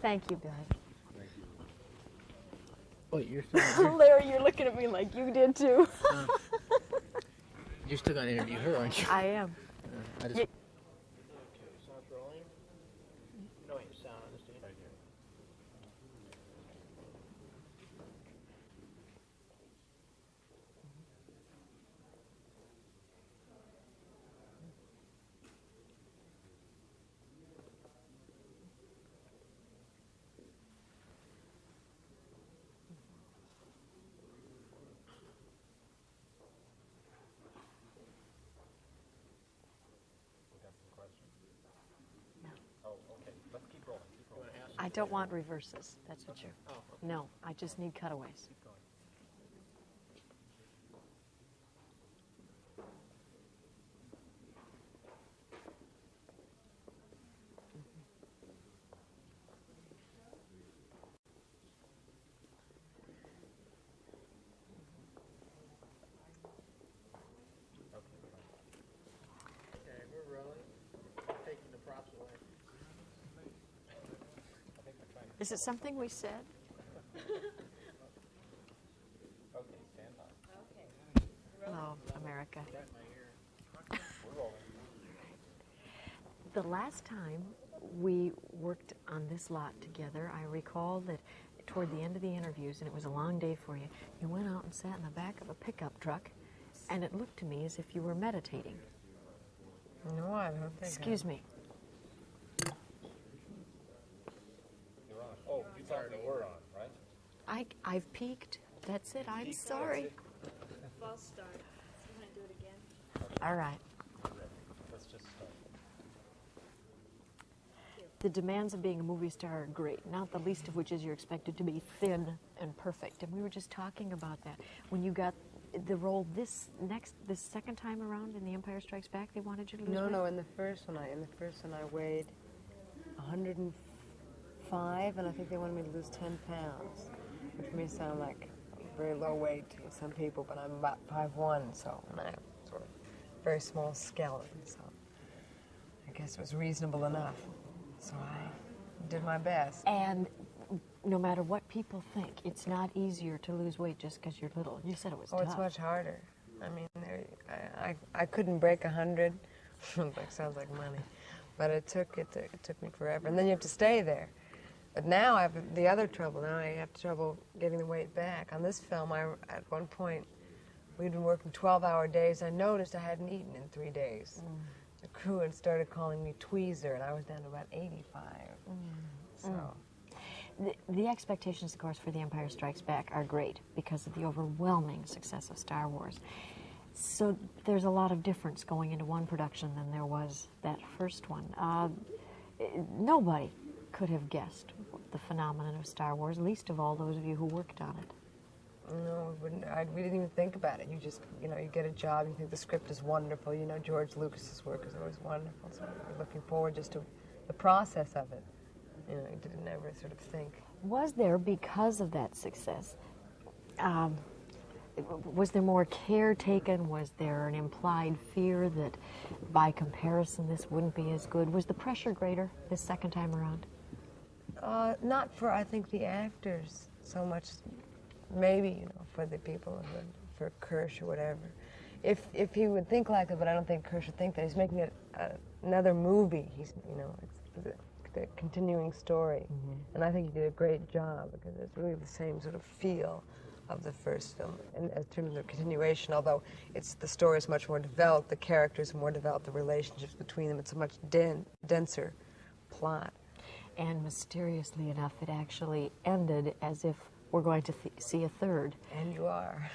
Thank you, Billy. Wait, you're still on here? Larry, you're looking at me like you did too. You're still going to interview her, aren't you? I am. I just... Y- Okay, sound's rolling. No, your sound on the stage. Right here. I don't want reverses. That's what you're. Oh, okay. No, I just need cutaways. Keep going. Okay, we're rolling. Taking the props away. I think we're trying to... Is it something we said? Okay, stand by. Oh, America. Got my ear. We're rolling. The last time we worked on this lot together, I recall that toward the end of the interviews, and it was a long day for you, you went out and sat in the back of a pickup truck, and it looked to me as if you were meditating. No, I don't think Excuse me. You're on. Oh, you thought we were on, right? I've peaked. That's it. I'm sorry. False start. You want to do it again? All right. Let's just start. The demands of being a movie star are great, not the least of which is you're expected to be thin and perfect. And we were just talking about that. When you got the role this second time around in The Empire Strikes Back, they wanted you to lose weight? No, in the first one I weighed 105, and I think they wanted me to lose 10 pounds, which may sound like very low weight to some people, but I'm about 5'1", so, and I have sort of very small skeleton, so I guess it was reasonable enough. So I did my best. And no matter what people think, it's not easier to lose weight just because you're little. You said it was tough. It's much harder. I mean, I couldn't break 100. Sounds like money, but it took me forever. And then you have to stay there. But now I have the other trouble. Now I have trouble getting the weight back. On this film, at one point, we'd been working 12-hour days. I noticed I hadn't eaten in 3 days. The crew had started calling me Tweezer, and I was down to about 85. So. The expectations, of course, for The Empire Strikes Back are great because of the overwhelming success of Star Wars. So there's a lot of difference going into one production than there was that first one. Nobody could have guessed the phenomenon of Star Wars, least of all those of you who worked on it. No, we didn't even think about it. You just, you get a job, you think the script is wonderful. George Lucas's work is always wonderful, so we're looking forward just to the process of it. You didn't ever sort of think. Was there, because of that success, was there more care taken? Was there an implied fear that, by comparison, this wouldn't be as good? Was the pressure greater this second time around? Not for, I think, the actors so much. Maybe, for the people, for Kirsch or whatever. If he would think like that, but I don't think Kirsch would think that. He's making another movie. It's the continuing story. And I think he did a great job because it's really the same sort of feel of the first film in terms of continuation, although the story is much more developed, the characters are more developed, the relationships between them, it's a much denser plot. And mysteriously enough, it actually ended as if we're going to see a third. And you are.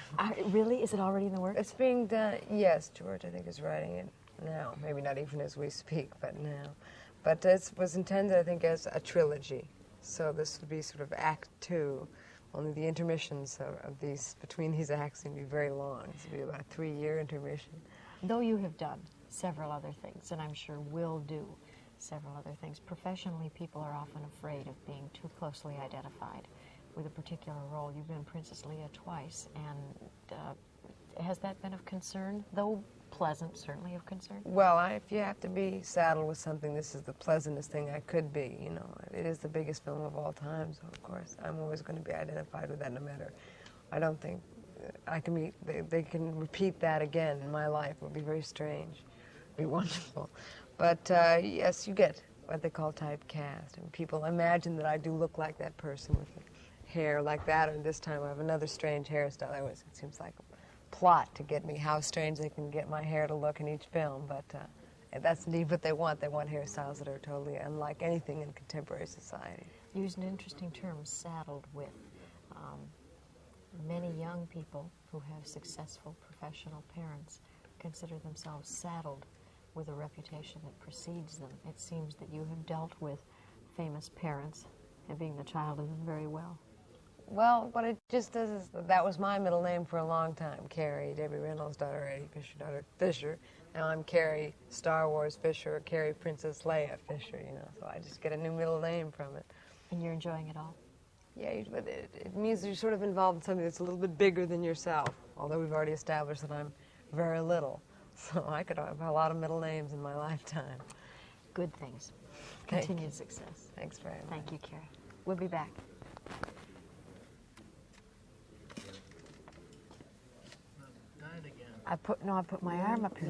Really? Is it already in the works? It's being done, yes, George, I think, is writing it now. Maybe not even as we speak, but now. But it was intended, I think, as a trilogy. So this would be sort of Act 2. Only the intermissions between these acts would be very long. This would be about a 3-year intermission. Though you have done several other things, and I'm sure will do several other things, professionally people are often afraid of being too closely identified with a particular role. You've been Princess Leia twice, and has that been of concern? Though pleasant, certainly of concern. Well, if you have to be saddled with something, this is the pleasantest thing I could be, you know. It is the biggest film of all time, so of course I'm always going to be identified with that no matter. I don't think I can be, they can repeat that again in my life. It would be very strange. It would be wonderful. But yes, you get what they call typecast. And people imagine that I do look like that person with hair like that, and this time I have another strange hairstyle. It seems like a plot to get me how strange they can get my hair to look in each film, but that's indeed what they want. They want hairstyles that are totally unlike anything in contemporary society. You used an interesting term, saddled with. Many young people who have successful professional parents consider themselves saddled with a reputation that precedes them. It seems that you have dealt with famous parents and being the child of them very well. Well, what it just does is that was my middle name for a long time. Carrie, Debbie Reynolds' daughter, Eddie Fisher, daughter Fisher. Now I'm Carrie Star Wars Fisher, or Carrie Princess Leia Fisher, you know, so I just get a new middle name from it. And you're enjoying it all? Yeah, but it means you're sort of involved in something that's a little bit bigger than yourself, although we've already established that I'm very little. So I could have a lot of middle names in my lifetime. Good things. Thank Continued you. success. Thanks very much. Thank you, Carrie. We'll be back. Died again. I put my arm up here.